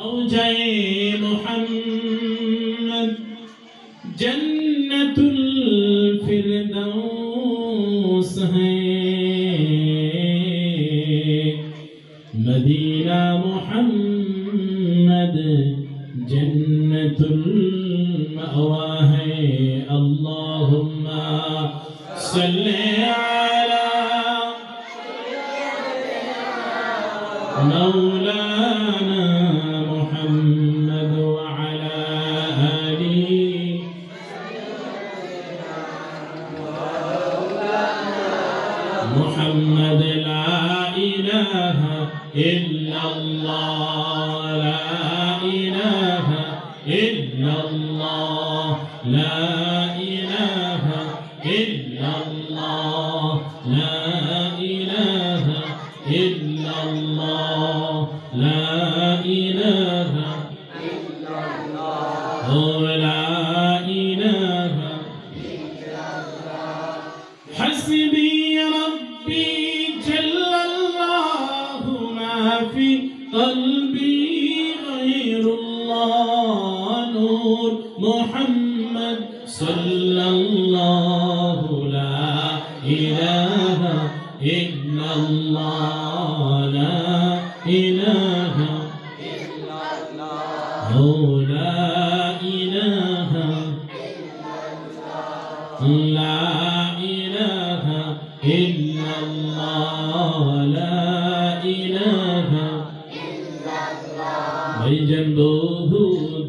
जाए मोहम्मद जन्नतुल फिरदौस है मदीना मोहम्मद जन्नतुल मअवा है अल्लाहुम्मा सल्ली अला मौलाना मुहम्मद व अला आलिहि मुहम्मद ला इलाहा इल्लल्लाह ला इलाहा इल्लल्लाह ला इलाहा इल्लल्लाह ला इलाहा इल्लल्लाह ला इलाहा इल्लल्लाह ला इलाहा इल्लल्लाह हस्बी रब्बी जल्लल्लाहु मा फी क़ल्बी गैरुल्लाह नूर मुहम्मद सल्लल्लाहु ला इलाहा इल्लल्लाह ला इलाहा इल्लल्लाह ला इलाहा ला इलाहा इल्लल्लाह ला इलाहा इल्लल्लाह भाईजान বহু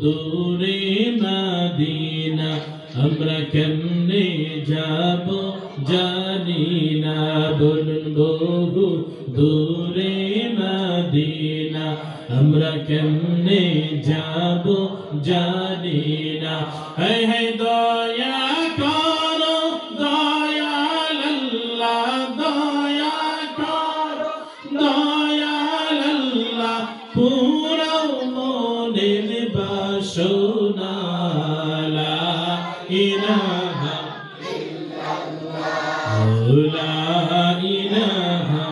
দূরে মদিনা আমরা কেমনে যাব জানি না বলুন বহু দূরে মদিনা আমরা কেমনে যাব জানি না হে হে দয়া করো দয়াল আল্লাহ দয়া করো দয়াল আল্লাহ পুরো মনের বাসনা লা ইলাহা ইল্লাল্লাহ লা ইলাহা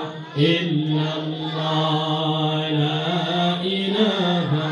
ইল্লাল্লাহ লা ইলাহা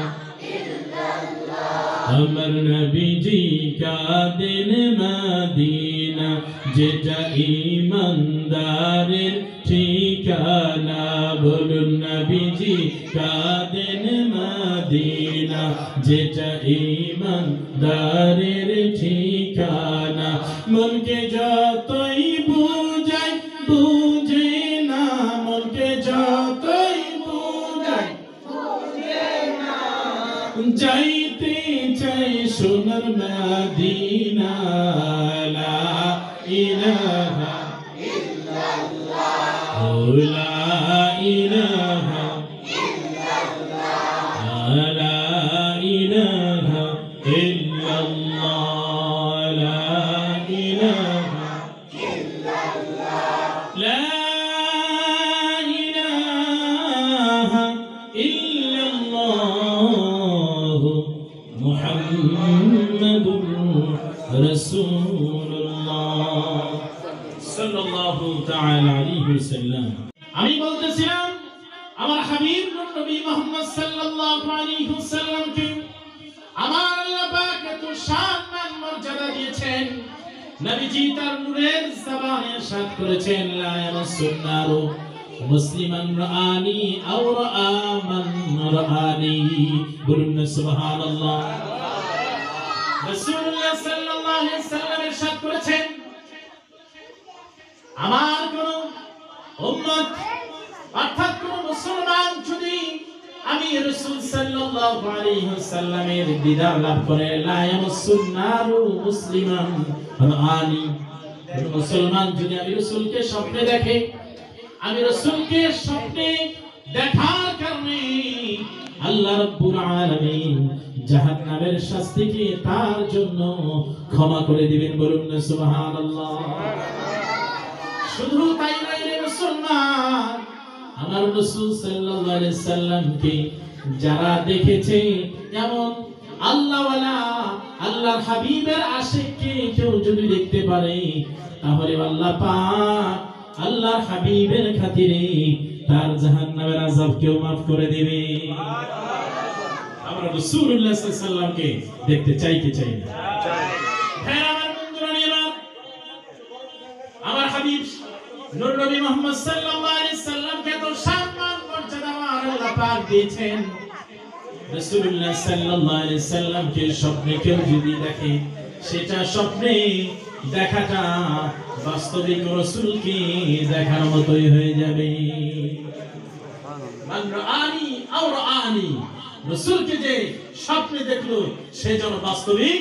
ইল্লাল্লাহ আমার নবীজি কা দিন মদিনা যেটা ঈমানদারের ঠিকানা বলুন নবীজি কা দিন মদিনা যেটা ঈমানদারের ঠিকানা মনকে যতই বুঝাই বুঝে না মনকে যতই বুঝাই বুঝে না যাইতে চাই সোনার মদিনা লা ইলাহা ইল্লাল্লাহ লা ইলাহা ইল্লাল্লাহ লা ইলাহা ইল্লাল্লাহ লা ইলাহা ইল্লাল্লাহ লা ইলাহা ইল্লাল্লাহ মুহাম্মাদুর রাসূলুল্লাহ সাল্লাল্লাহু তাআলা আলাইহি ওয়াসাল্লাম আমি বলতেছিলাম আমার হাবিব নবী মুহাম্মদ সাল্লাল্লাহু আলাইহি ওয়াসাল্লামকে আমার আল্লাহ পাক এত সম্মান মর্যাদা দিয়েছেন নবীজি তার নূরের জবানে ইরশাদ করেছেন লা ইয়ামাসসুন নারু মুসলিমান রাআনি আও রাআ মান রাআনি বলুন সুবহানাল্লাহ রাসূলুল্লাহ সাল্লাল্লাহু আলাইহি ওয়াসাল্লাম ইরশাদ করেছেন আমার কোন উম্মত অর্থাৎ কোন মুসলমান যদি আমি রাসূল সাল্লাল্লাহু আলাইহি ওয়াসাল্লামের দিদার লাভ করে লা ইয়ামাসসুন নারু মুসলিমান রাআনি কোন মুসলমান যদি আমি রাসূলকে স্বপ্নে দেখে আমি রাসূলকে স্বপ্নে দেখার কারণে আল্লাহ রাব্বুল আলামিন জাহান্নামের শাস্তিকে তার জন্য ক্ষমা করে দিবেন বলুন না সুবহানাল্লাহ শুধু তাই নয় রে মুসলমান আমার রাসূল সাল্লাল্লাহু আলাইহি সাল্লামকে যারা দেখেছে যেমন আল্লাহওয়ালা আল্লাহর হাবিবের আশিককে কেউ যদি দেখতে পারে তাহলে আল্লাহ পাক আল্লাহর হাবিবের খাতিরে তার জাহান্নামের আযাব কেউ maaf করে দিবে আমরা রাসূলুল্লাহ সাল্লাল্লাহু আলাইহি সাল্লামকে দেখতে চাই কি চাই না? হ্যাঁ আমার বন্ধুরা নিরাম, আমার হাবিব নূর নবী মুহাম্মদ সাল্লাল্লাহু আলাইহি সাল্লামকে তো সম্মান মর্যাদা আমার আল্লাহ পাক দিয়েছেন। রাসূলুল্লাহ সাল্লাল্লাহু আলাইহি সাল্লামকে স্বপ্নে কেউ যদি দেখে, সেটা স্বপ্নে দেখাটা বাস্তবিক রাসূলকে দেখার মতোই হয়ে যাবে। মান রাআনি আও রাআনি, রাসূলকে যে স্বপ্নে দেখলো সে যেন বাস্তবিক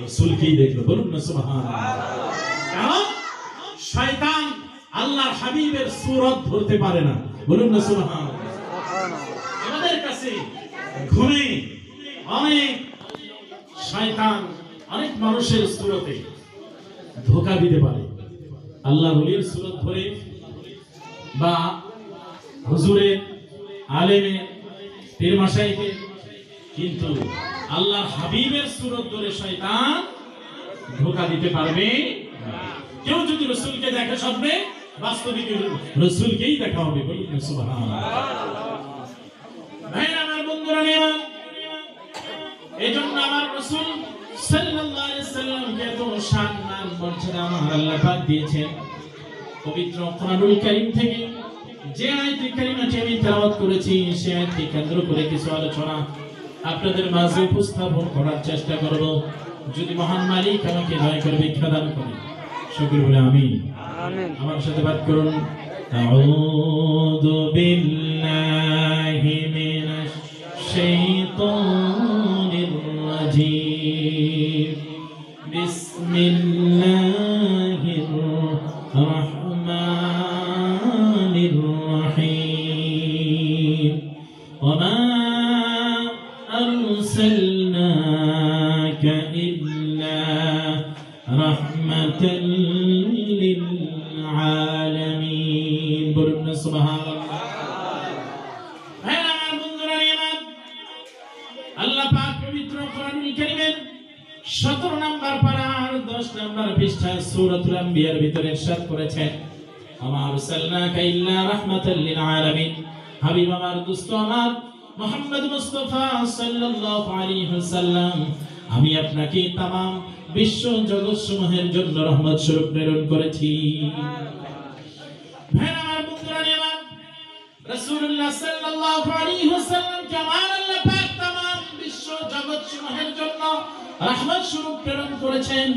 রাসূলকেই দেখলো। বলুন না সুবহানাল্লাহ। কারণ শয়তান আল্লাহর হাবিবের সূরত ধরতে পারে না। বলুন না সুবহানাল্লাহ। আমাদের কাছে ঘুরে অনেক শয়তান অনেক মানুষের সূরতে ধোঁকা দিতে পারে। আল্লাহর ওলির সূরত ধরে বা হুজুরের, আলেমের, পীর মাশাইখের, কিন্তু আল্লাহর হাবিবের সূরত ধরে শয়তান ধোঁকা দিতে পারবে না। কেউ যদি রাসূলকে দেখে স্বপ্নে, বাস্তবিক রাসূলকেই দেখা হবে। বলুন সুবহানাল্লাহ। ভাই আমার বন্ধুরা নিয়ে, এজন্য আমার রাসূল সাল্লাল্লাহু আলাইহি সাল্লামকে এত সম্মান মর্যাদা আমার আল্লাহ পাক দিয়েছেন। পবিত্র কোরআনুল কারীম থেকে যে আয়াত কারিমাটি আমি তেলাওয়াত করেছি, সেই আয়াতকে কেন্দ্র করে কিছু আলোচনা আপনাদের মাঝে উপস্থাপন করার চেষ্টা করব। যদি মহান মালিক আমাকে দয়া করে ভিক্ষা দান করে, সকলে বলে আমিন। আমার সাথে পাঠ করুন, আউযু বিল্লাহি মিনাশ শাইতানির রাজীম, বিসমিল্লাহির রাহমানির রাহিম, ওয়া মা আরসালনাকা ইল্লা রাহমাতাল লিল আলামিন। বলুন সুবহানাল্লাহ। হ্যাঁ আমার বন্ধুরা, আল্লাহ পাক পবিত্র কোরআনুল কারীমের 17 নম্বর পারার 10 নম্বর পৃষ্ঠা সূরাতুল আম্বিয়ার ভিতরে ইরশাদ করেছেন, আমা আরসালনাকা ইল্লা রাহমাতাল লিল আলামিন। হাবিব আমার, দোস্ত আমার মুহাম্মদ মুস্তাফা সাল্লাল্লাহু আলাইহি ওয়াসাল্লাম, আমি আপনাকে तमाम বিশ্ব জগৎ সমূহের জন্য রহমত স্বরূপ প্রেরণ করেছি। ভাই আমার বন্ধুরা, রাসূলুল্লাহ সাল্লাল্লাহু আলাইহি ওয়াসাল্লাম কে আমার আল্লাহ পাক तमाम বিশ্ব জগৎ সমূহের জন্য রহমত স্বরূপ প্রেরণ করেছেন।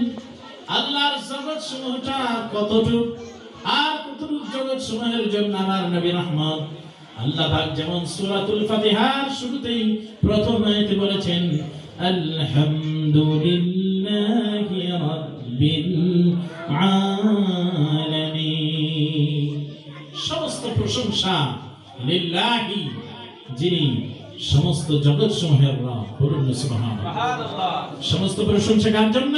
আল্লাহর জগৎ সমূহটা কতটুক আর কতটুক জগৎ সমূহের জন্য আমার নবী রহমত। আল্লাহ পাক যেমন সূরাতুল ফাতিহার শুরুতেই প্রথম আয়াতে বলেছেন, আলহামদুলিল্লাহি রাব্বিল আলামিন, সমস্ত প্রশংসা লিল্লাহি, যিনি সমস্ত জগৎ সমূহের রব। বলুন সুবহানাল্লাহ। সমস্ত প্রশংসা কার জন্য?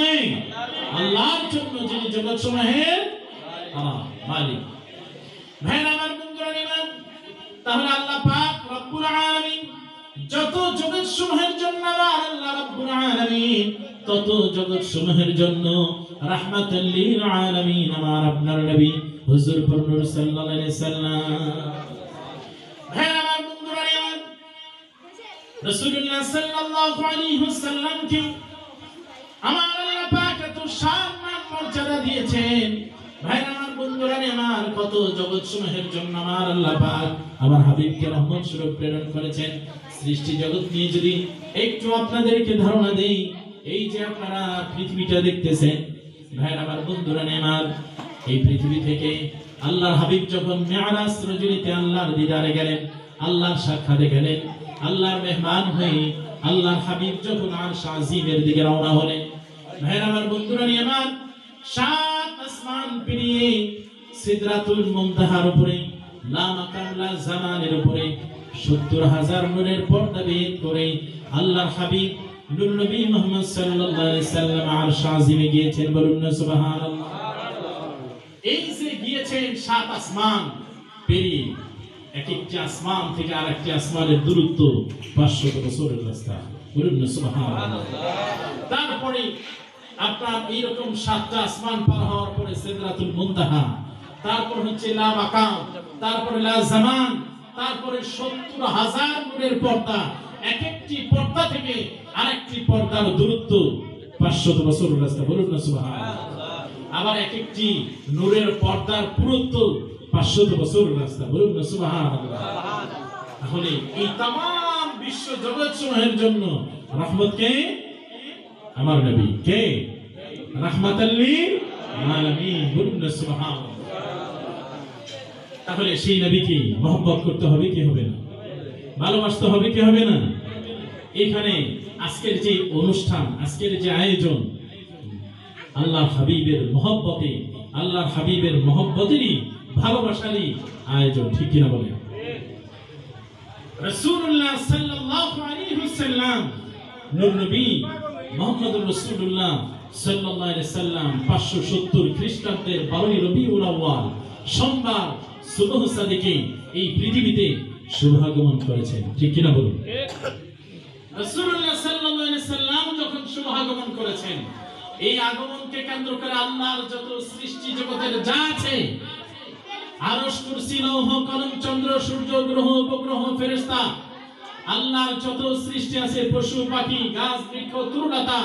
আল্লাহর জন্য, যিনি জগৎ সমূহের মালিক। ভাই আমার বন্ধুরা, তাহলে আল্লাহ পাক রব্বুল আলামিন যত জগৎ সমূহের জন্য আল্লাহ রব্বুল আলামিন, তত জগৎ সমূহের জন্য রাহমাতাল লিল আলামিন আমার আপনার নবী হুজুর নূর সাল্লাল্লাহু আলাইহি সাল্লাম। ভাই আমার বন্ধুরা, রাসূলুল্লাহ সাল্লাল্লাহু আলাইহি ওয়াসাল্লাম কে আমার আল্লাহ পাক এত সম্মান মর্যাদা দিয়েছেন। ভাই আমার বন্ধুরা, আমার কত জগৎ সমূহের জন্য আমার আল্লাহ পাক আমার হাবিবকে রহমত স্বরূপ প্রেরণ করেছেন। সৃষ্টি জগৎ নিয়ে যদি একটু আপনাদেরকে ধারণা দেই, এই যে আপনারা পৃথিবীটা দেখতেছেন, ভাই আমার বন্ধুরা, আমার এই পৃথিবী থেকে আল্লাহর হাবিব যখন মিরাজ রজনীতে আল্লাহর দিদারে গেলেন, আল্লাহর সাক্ষাতে গেলেন, আল্লাহর মেহমান হয়ে আল্লাহর হাবিব যখন আরশ আজিমের দিকে রওনা হলেন, ভাই আমার বন্ধুরা, আমার 7 আসমান পেরিয়ে সিদরাতুল মুনতাহার উপরে লা মাকাম লা জামানের উপরে 70,000 নূরের পর্দা ভেদ করে আল্লাহর হাবিব নূর নবী মুহাম্মদ সাল্লাল্লাহু আলাইহি সাল্লাম আরশ আজিমে গিয়েছেন। বলুন না সুবহানাল্লাহ। এই যে গিয়েছেন 7 আসমান পেরিয়ে, এক একটি আসমান থেকে আরেকটি আসমানের দূরত্ব 500 বছরের রাস্তা। বলুন না সুবহানাল্লাহ। তারপরে আপনার এইরকম 7টা আসমান পার হওয়ার পরে সিদরাতুল মুনতাহা, তারপর হচ্ছে লা মাকাম, তারপরে লা জামান, তারপরে 70,000 নূরের পর্দা। এক একটি পর্দা থেকে আরেকটি পর্দার দূরত্ব 500 বছর রাস্তা, বলুন না সুবহানাল্লাহ। আবার এক একটি নূরের পর্দার পুরুত্ব 500 বছর রাস্তা, বলুন না সুবহানাল্লাহ। তাহলে এই तमाम বিশ্ব জগৎ সমূহের জন্য রহমত কে? আমার নবী। কে? রাহমাতাল লিল আলামিন, বলুন না সুবহানাল্লাহ। তাহলে সেই নবীকে মহব্বত করতে হবে কি হবে না? ভালোবাসতে হবে কি হবে না? এখানে আজকের যে অনুষ্ঠান, আজকের যে আয়োজন, আল্লাহ হাবিবের মহব্বতে, আল্লাহ হাবিবের মহব্বতেরই ভালোবাসারই আয়োজন, ঠিক কিনা বলে? রাসূলুল্লাহ সাল্লাল্লাহু আলাইহি ওয়াসাল্লাম, নূর নবী মুহাম্মদুর রাসূলুল্লাহ সাল্লাল্লাহু আলাইহি ওয়াসাল্লাম 570 খ্রিস্টাব্দের 12 রবিউল আউয়াল সোমবার সুবহ সাদিকে এই পৃথিবীতে শুভাগমন করেছেন, ঠিক কিনা বলুন? রাসূলুল্লাহ সাল্লাল্লাহু আলাইহি ওয়াসাল্লাম যখন শুভাগমন করেছেন, এই আগমনকে কেন্দ্র করে আল্লাহর যত সৃষ্টি জগতের যা আছে, আরশ, কুরসি, লৌহ, কলম, চন্দ্র, সূর্য, গ্রহ, উপগ্রহ, ফেরেশতা, আল্লাহর যত সৃষ্টি আছে, পশু পাখি, গাছ বৃক্ষ, তরুলতা,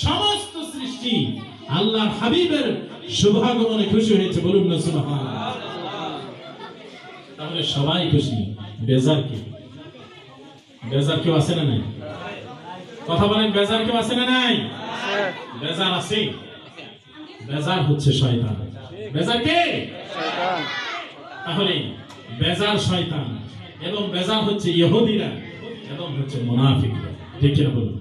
সমস্ত সৃষ্টি আল্লাহর হাবিবের শুভাগমনে খুশি হয়েছে, বলুন না সুবহানাল্লাহ। তাহলে সবাই খুশি, বেজার কি? বেজার কেউ আছে না নাই? কথা বলেন, বেজার কেউ আছে না নাই? বেজার আছে। বেজার হচ্ছে শয়তান। বেজার কে? শয়তান। তাহলে বেজার শয়তান এবং বেজার হচ্ছে ইহুদিরা এবং হচ্ছে মুনাফিকরা, ঠিক কিনা বলুন?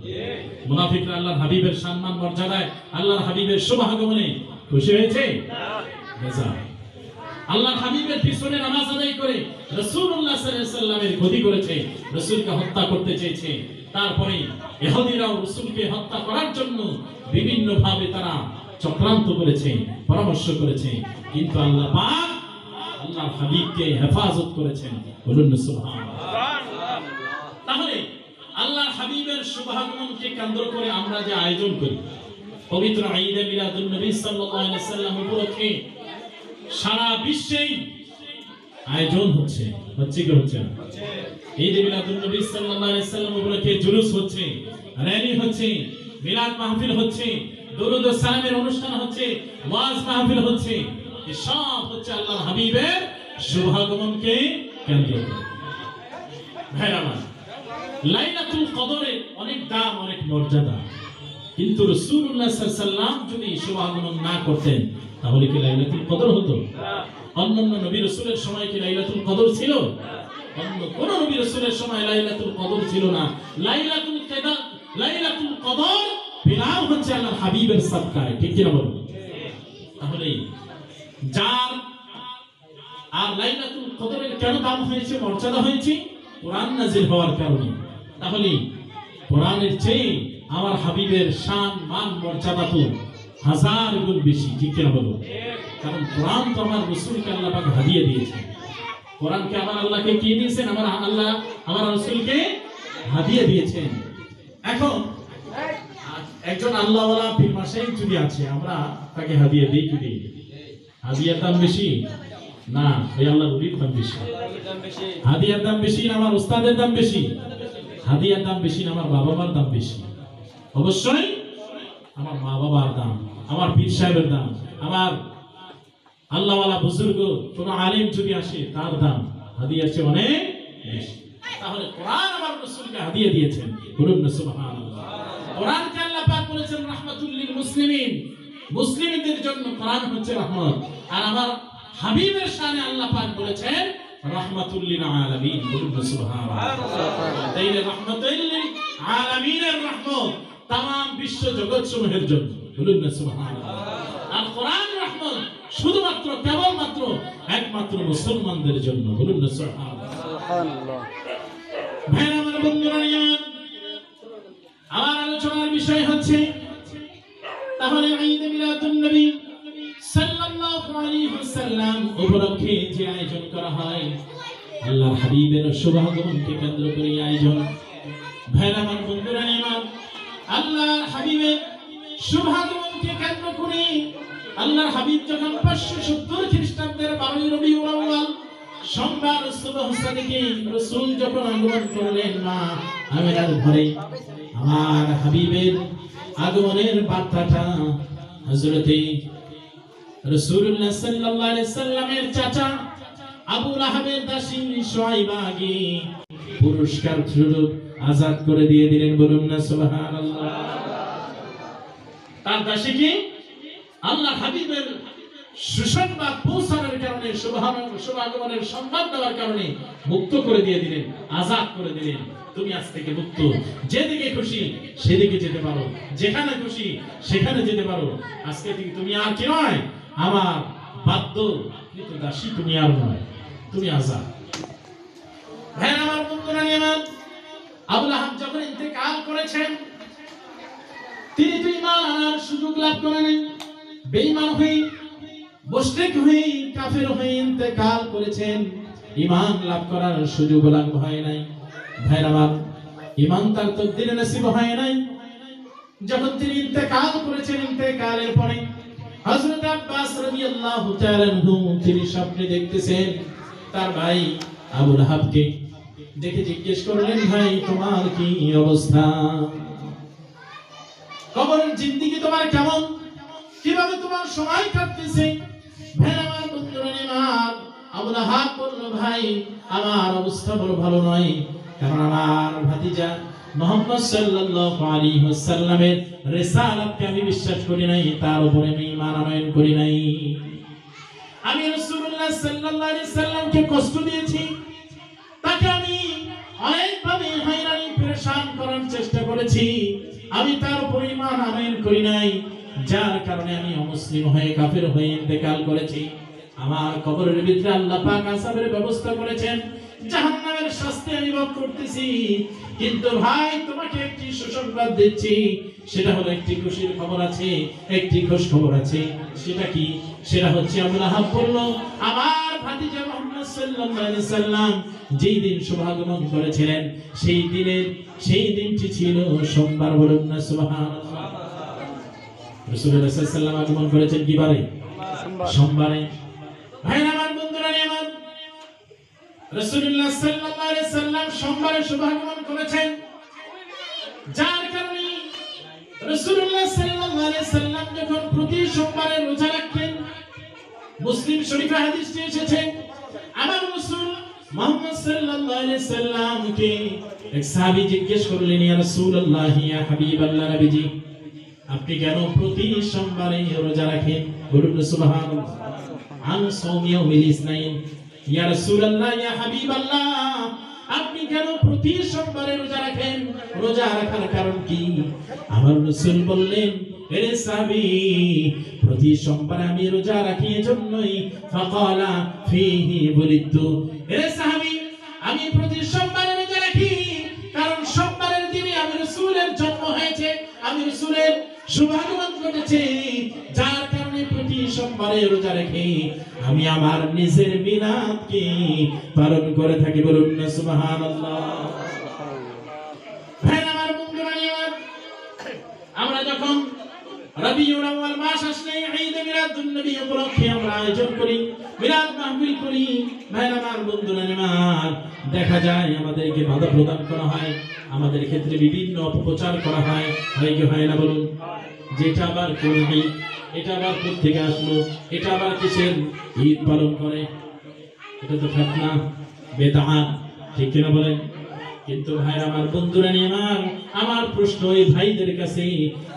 মুনাফিকরা আল্লাহর হাবিবের সম্মান মর্যাদায়, আল্লাহর হাবিবের শুভাগমনে খুশি হয়েছে? বেজার। আল্লাহর হাবিবের পিছনে নামাজ আদায় করে রাসূলুল্লাহ সাল্লাল্লাহু আলাইহি ওয়াসাল্লামের ক্ষতি করেছে, রাসূলকে হত্যা করতে চেয়েছে। তারপরে ইহুদিরাও রাসূলকে হত্যা করার জন্য বিভিন্ন ভাবে তারা চক্রান্ত করেছে, পরামর্শ করেছে, কিন্তু আল্লাহ পাক আল্লাহর হাবিবকে হেফাজত করেছেন, বলুন না সুবহানাল্লাহ। তাহলে আল্লাহর হাবিবের শুভাগমনকে কেন্দ্র করে আমরা যে আয়োজন করি, পবিত্র ঈদে মিলাদুন নবী সাল্লাল্লাহু আলাইহি ওয়াসাল্লাম উপলক্ষে সারা বিশ্বে আয়োজন হচ্ছে, হচ্ছে কি হচ্ছে না? ঈদে মিলাদুন নবী সাল্লাল্লাহু আলাইহি ওয়াসাল্লাম উপলক্ষে জুলুস হচ্ছে, র্যালি হচ্ছে, মিলাদ মাহফিল হচ্ছে, দরুদ ও সালামের অনুষ্ঠান হচ্ছে, ওয়াজ মাহফিল হচ্ছে। এই সব হচ্ছে আল্লাহর হাবিবের শুভাগমনকে কেন্দ্র করে। ভাইরা আমার, লাইলাতুল কদরের অনেক দাম, অনেক মর্যাদা, কিন্তু রাসূলুল্লাহ সাল্লাল্লাহু আলাইহি ওয়াসাল্লাম যদি শুভাগমন না করতেন তাহলে কি লাইলাতুল কদর হতো? অন্যান্য নবী রাসূলের সময় কি লাইলাতুল কদর ছিল? অন্য কোন নবী রাসূলের সময় লাইলাতুল কদর ছিল না। লাইলাতুল কদর বিলাও হচ্ছে আল্লাহর হাবিবের সাদকায়, ঠিক কি না বলুন? তাহলে যার আর লাইলাতুল কদরের কেন দাম হয়েছে, মর্যাদা হয়েছে? কোরআন নাযিল হওয়ার কারণে। তাহলে কোরআনের চেয়ে আমার হাবিবের শান, মান, মর্যাদা তো 1000 গুণ বেশি, ঠিক কিনা বলুন? কারণ কোরআন তো আমার রাসূলকে আল্লাহ পাক হাদিয়া দিয়েছেন। কোরআনকে আমার আল্লাহকে কি দিয়েছেন? আমার আল্লাহ আমার রাসূলকে হাদিয়া দিয়েছেন। এখন একজন আল্লাহওয়ালা পীর মাশাইখ যদি আছে, আমরা তাকে হাদিয়া দেই কি দেই? হাদিয়ার দাম বেশি না এই আল্লাহর ওলির দাম বেশি? হাদিয়ার দাম বেশি না আমার উস্তাদের দাম বেশি? হাদিয়ার দাম বেশি না আমার বাবা মার দাম বেশি? অবশ্যই আমার মা বাবার দাম, আমার পীর সাহেবের দাম, আমার আল্লাহওয়ালা বুজুর্গ কোন আলেম যদি আসে তার দাম হাদিয়ার চেয়ে অনেক বেশি। তাহলে কোরআন আমার রাসূলকে হাদিয়া দিয়েছেন, বলুন না সুবহানাল্লাহ। কোরআনকে আল্লাহ পাক বলেছেন রাহমাতুল লিল মুসলিমিন, মুসলিমদের জন্য কোরআন হচ্ছে রহমত। আর আমার হাবিবের শানে আল্লাহ পাক বলেছেন রাহমাতুল লিল আলামিন, বলুন না সুবহানাল্লাহ। তাইলে রাহমাতুল লিল আলামিনের রহমত तमाम বিশ্ব জগৎ সমূহের জন্য, বলুন না সুবহানাল্লাহ। আর কোরআন রহমত শুধুমাত্র কেবলমাত্র একমাত্র মুসলমানদের জন্য, বলুন না সুবহানাল্লাহ। ভাইরা আমার, বন্ধুরা আমার, আমার আলোচনার বিষয় হচ্ছে তাহলে ঈদ মিলাদুন নবী সাল্লাল্লাহু আলাইহি ওয়াসাল্লাম উপলক্ষে যে আয়োজন করা হয়, আল্লাহর হাবিবের শুভাগমনকে কেন্দ্র করে আয়োজন। ভাইরা আমার, বন্ধুরা আমার, আল্লাহর হাবিবের শুভাগমনকে কেন্দ্র করে আল্লাহর হাবিব যখন 570 খ্রিস্টাব্দের 12 রবিউল আউয়াল সোমবার সুবহ সাদিকে রাসূল যখন আগমন করলেন মা আমিনার ঘরে, আমার হাবিবের আগমনের বার্তাটা হযরতে রাসূলুল্লাহ সাল্লাল্লাহু আলাইহি সাল্লামের চাচা আবু লাহাবের দাসী সুয়াইবা আগে পুরস্কার স্বরূপ আজাদ করে দিয়ে দিলেন। বলুন না সুবহানাল্লাহ। তার দাসীকে আল্লাহ হাবিবের সুসংবাদ পৌঁছানোর কারণে, শুভাগমনের সংবাদ দেওয়ার কারণে মুক্ত করে দিয়ে দিলেন, আজাদ করে দিলেন। তুমি আজ থেকে মুক্ত, যেদিকে খুশি সেদিকে যেতে পারো, যেখানে খুশি সেখানে যেতে পারো। আজকে থেকে তুমি আর কি নয়, আমার বাধ্য কিন্তু দাসী তুমি আর নয়, তুমি আজাদ। ভাই আমার বন্ধুরা নিয়ামত, আবু লাহাব যখন ইন্তেকাল করেছেন, তিনি তো ঈমান আনার সুযোগ লাভ করেন, বেঈমান হয়ে মুশরিক হয়ে কাফের হয়ে ইন্তেকাল করেছেন, ঈমান লাভ করার সুযোগ লাভ হয় নাই। ভাই আমার, ঈমান তার তকদিরে নসিব হয় নাই। যখন তিনি ইন্তেকাল করেছেন, ইন্তেকালের পরে হযরত আব্বাস রাদিয়াল্লাহু তাআলা আনহু তিনি স্বপ্নে দেখতেছেন তার ভাই আবু লাহাবকে। দেখে জিজ্ঞেস করলেন, ভাই তোমার কি অবস্থা? কবরের জিন্দেগি তোমার কেমন? কিভাবে তোমার সময় কাটতেছে? ভাই আমার বন্ধুরা নিমার, আবু লাহাব বলল, ভাই আমার অবস্থা বড় ভালো নয়, কারণ আমার ভাতিজা মুহাম্মদ সাল্লাল্লাহু আলাইহি ওয়াসাল্লামের রিসালাতকে আমি বিশ্বাস করি নাই, তার উপরে আমি ঈমান আনয়ন করি নাই। আমি রাসূলুল্লাহ সাল্লাল্লাহু আলাইহি সাল্লামকে কষ্ট দিয়েছি, তাকে আমি অনেকভাবে হয়রানি পেরেশান করার চেষ্টা করেছি, আমি তার উপরে ঈমান আনয়ন করি নাই, যার কারণে আমি অমুসলিম হয়ে কাফের হয়ে ইন্তেকাল করেছি। আমার কবরের ভিতরে আল্লাহ পাক আযাবের ব্যবস্থা করেছেন, জাহান্নামের শাস্তি আমি ভোগ করতেছি। কিন্তু ভাই তোমাকে একটি সুসংবাদ দিচ্ছি, সেটা হলো একটি খুশির খবর আছে, একটি খুশ খবর আছে। সেটা কি? সেটা হচ্ছে আবু লাহাব বলল, আমার ভাতিজা মুহাম্মদ সাল্লাল্লাহু আলাইহি সাল্লাম যেই দিন শুভাগমন করেছিলেন, সেই দিনটি ছিল সোমবার। বলুন না সুবহানাল্লাহ। রাসূলুল্লাহ সাল্লাল্লাহু আলাইহি সাল্লাম আগমন করেছেন কি বারে? সোমবারে। ভাই আমার বন্ধুরা নিয়ামত, রাসূলুল্লাহ সাল্লাল্লাহু আলাইহি সাল্লাম সোমবারে শুভাগমন করেছেন, যার কারণে রাসূলুল্লাহ সাল্লাল্লাহু আলাইহি সাল্লাম যখন প্রতি সোমবারে রোজা রাখতেন, মুসলিম শরীফে হাদিসটি এসেছে, আমার রাসূল মুহাম্মদ সাল্লাল্লাহু আলাইহি সাল্লামকে এক সাহাবী জিজ্ঞেস করলেন, ইয়া রাসূলুল্লাহ, ইয়া হাবিবাল্লাহ নবীজি, আপনি কেন প্রতি সোমবারে রোজা রাখেন? বলুন সুবহানাল্লাহ। আন সাওমি ইয়াউমিল ইসনাইন, ইয়া রাসূলুল্লাহ, ইয়া হাবিবাল্লাহ, আপনি কেন প্রতি সোমবারে রোজা রাখেন? রোজা রাখার কারণ কি? আমার রাসূল বললেন, হে সাহাবী, প্রতি সোমবারে আমি রোজা রাখি এজন্যই, ফাকালা ফীহি বুলিতু, হে সাহাবী, আমি প্রতি সোমবারে রোজা রাখি কারণ সোমবারের দিনে আমি রাসূলের জন্ম হয়েছে, আমি রাসূলের শুভাগমন ঘটেছে, যার কারণে প্রতি সোমবারে রোজা রেখে আমি আমার নিজের মিলাদকে পালন করে থাকি। বলুন না সুবহানাল্লাহ। ভাই আমার বন্ধুরা নিয়ামত, আমরা যখন রবিউল আউয়াল মাস আসলে ঈদ মিলাদুন নবী উপলক্ষে আমরা আয়োজন করি, মিলাদ মাহফিল করি। ভাই আমার বন্ধুরা নিয়ামত, দেখা যায় আমাদেরকে বাধা প্রদান করা হয়, আমাদের ক্ষেত্রে বিভিন্ন অপপ্রচার করা হয়, হয় কি হয় না বলুন? যেটা আবার করবি, এটা আবার কোথেকে আসলো, এটা আবার কিসের ঈদ পালন করে, এটা তো ফিতনা বেদাত, ঠিক কিনা বলেন? কিন্তু ভাই আমার বন্ধুরা নিয়ে আমার প্রশ্ন এই ভাইদের কাছে,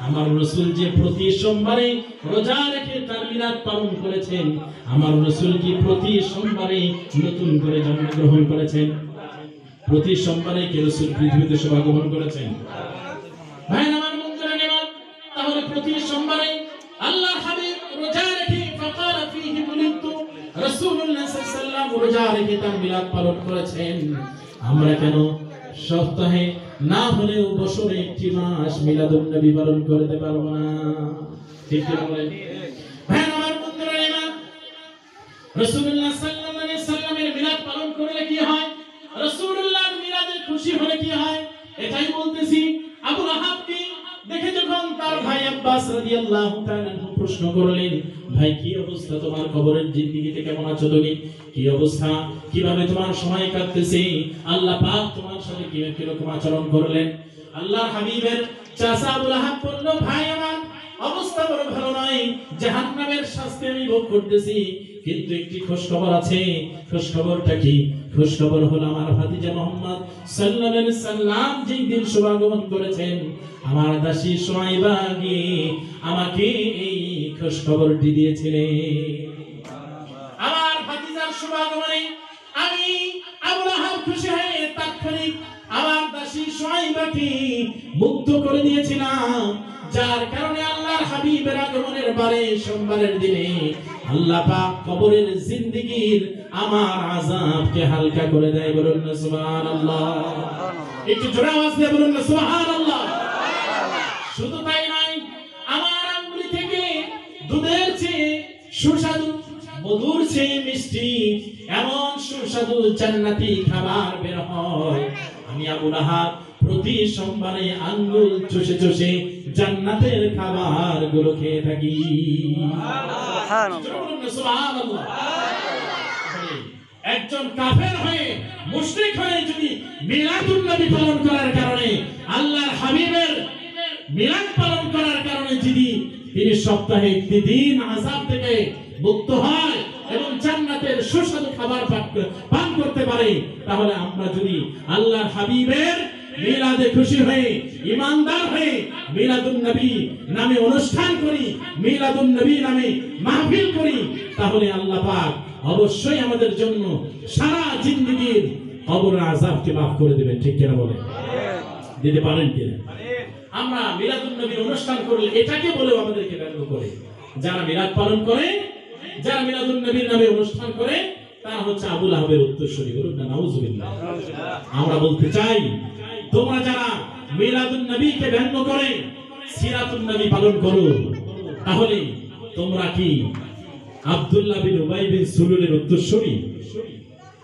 আমার রাসূল যে প্রতি সোমবারে রোজা রেখে তার মিলাদ পালন করেছেন, আমার রাসূল কি প্রতি সোমবারে নতুন করে জন্মগ্রহণ করেছেন? প্রতি সোমবারে কি রাসূল পৃথিবীতে শুভাগমন করেছেন? ভাই আমার বন্ধুরা নিয়ে তাহলে প্রতি সোমবারে আল্লাহর হাবিব রোজা রেখে ফাকারা ফীহি বুলিতু, রাসূলুল্লাহ সাল্লাল্লাহু আলাইহি ওয়াসাল্লাম রোজা রেখে তার মিলাদ পালন করেছেন। আমরা কেন সপ্তাহে না হলেও বছরে একটি মাস মিলাদুন নবী পালন করতে পারবো না? ঠিক কি বলেন? ভাই আমার বন্ধুরা নিয়ে রাসূলুল্লাহ সাল্লাল্লাহু আলাইহি ওয়াসাল্লামের মিলাদ পালন করলে কি হয়? রাসূলুল্লাহর মিলাদে খুশি হলে কি হয়? এটাই বলতেছি। আবু লাহাবকে দেখে যখন তার ভাই আব্বাস রাদিয়াল্লাহু রাদিয়াল্লাহু তাআলা প্রশ্ন করলেন, ভাই কি অবস্থা তোমার, কবরের জিন্দেগিতে কেমন আছো তুমি, কি অবস্থা, কিভাবে তোমার সময় কাটতেছে, আল্লাহ পাক তোমার সাথে কিরকম আচরণ করলেন? আল্লাহর হাবিবের চাচা আবু লাহাব বলল, ভাই আমার অবস্থা বড় ভালো নয়, জাহান্নামের শাস্তি আমি ভোগ করতেছি, কিন্তু একটি খোঁজখবর আছে। খোঁজখবরটা কি? খোঁজখবর হলো আমার ভাতিজা মুহাম্মদ সাল্লাল্লাহু আলাইহি সাল্লাম যেই দিন শুভাগমন করেছেন, আমার দাসী সুমাইবা গিয়ে আমাকে এই খোঁজখবরটি দিয়েছিলেন। আমার ভাতিজার শুভাগমনে আমি আবু লাহাব খুশি হয়ে তাৎক্ষণিক আমার দাসী সুমাইবাকে মুক্ত করে দিয়েছিলাম, যার কারণে আল্লাহর হাবিবের আগমনের বারে সোমবারের দিনে আল্লাহ পাক কবরের জিন্দেগীর আমার আযাবকে হালকা করে দেয়। বলুন না সুবহানাল্লাহ। একটু জোরে আওয়াজ দিয়ে বলুন না সুবহানাল্লাহ। শুধু তাই নয়, আমার আঙ্গুলি থেকে দুধের চেয়ে সুস্বাদু, মধুর চেয়ে মিষ্টি এমন সুস্বাদু জান্নাতি খাবার বের হয়। আমি আবু লাহাব প্রতি সোমবারে আঙ্গুল চষে চষে জান্নাতের খাবার গুলো খেয়ে থাকি। সুবহানাল্লাহ। একজন কাফের হয়ে, মুশরিক হয়ে যদি মিলাদুন নবী পালন করার কারণে, আল্লাহর হাবিবের মিলাদ পালন করার কারণে যদি তিনি সপ্তাহে একটি দিন আযাব থেকে মুক্ত হয় এবং জান্নাতের সুস্বাদু খাবার পান করতে পারে, তাহলে আমরা যদি আল্লাহর হাবিবের মিলাদে খুশি হয়ে, ঈমানদার হয়ে মিলাদুন নবী নামে অনুষ্ঠান করি, মিলাদুন নবী নামে মাহফিল করি, তাহলে আল্লাহ পাক অবশ্যই আমাদের জন্য সারা জিন্দেগীর কবরের আযাবকে মাফ করে দিবেন। ঠিক কিনা বলেন? দিতে পারেন কিনা? আমরা মিলাদুন নবীর অনুষ্ঠান করলে এটাকে বলেও আমাদেরকে ব্যঙ্গ করে। যারা মিলাদ পালন করে, যারা মিলাদুন নবীর নামে অনুষ্ঠান করে, তারা হচ্ছে আবু লাহাবের উত্তরসূরি। বলুন না নাউজুবিল্লাহ। আমরা বলতে চাই, তোমরা যারা মিলাদুন নবীকে ব্যঙ্গ করে সিরাতুন নবী পালন করো, তাহলে তোমরা কি আব্দুল্লাহ বিন উবাই বিন সুলুলের উত্তরসূরি?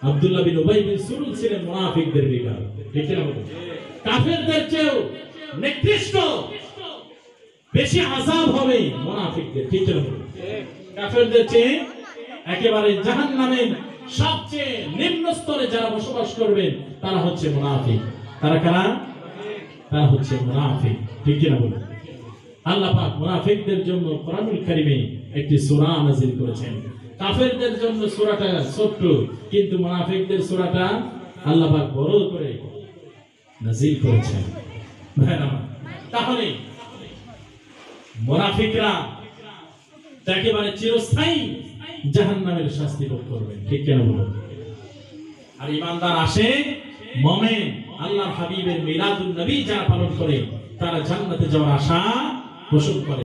আব্দুল্লাহ বিন উবাই বিন সুলুল ছিলেন মুনাফিকদের লিডার। ঠিক না? কাফেরদের চেয়েও নিকৃষ্ট, বেশি আযাব হবে মুনাফিকদের। ঠিক না? কাফেরদের চেয়ে একেবারে জাহান্নামের সবচেয়ে নিম্ন স্তরে যারা বসবাস করবেন তারা হচ্ছে মুনাফিক। তারা কারা? তারা হচ্ছে মুনাফিক। ঠিক কিনা বলুন? আল্লাহ পাক মুনাফিকদের জন্য কোরআনুল কারীমে একটি সূরা নাযিল করেছেন। কাফেরদের জন্য সূরাটা ছোট্ট, কিন্তু মুনাফিকদের সূরাটা আল্লাহ পাক বড় করে নাযিল করেছেন। ভাইরা, তাহলে মুনাফিকরা একেবারে চিরস্থায়ী জাহান্নামের শাস্তি ভোগ করবে। ঠিক কেন বলুন? আর ঈমানদার আসে, মুমিন, আল্লাহর হাবিবের মিলাদুন নবী যারা পালন করে, তারা জান্নাতে যাওয়ার আশা পোষণ করে।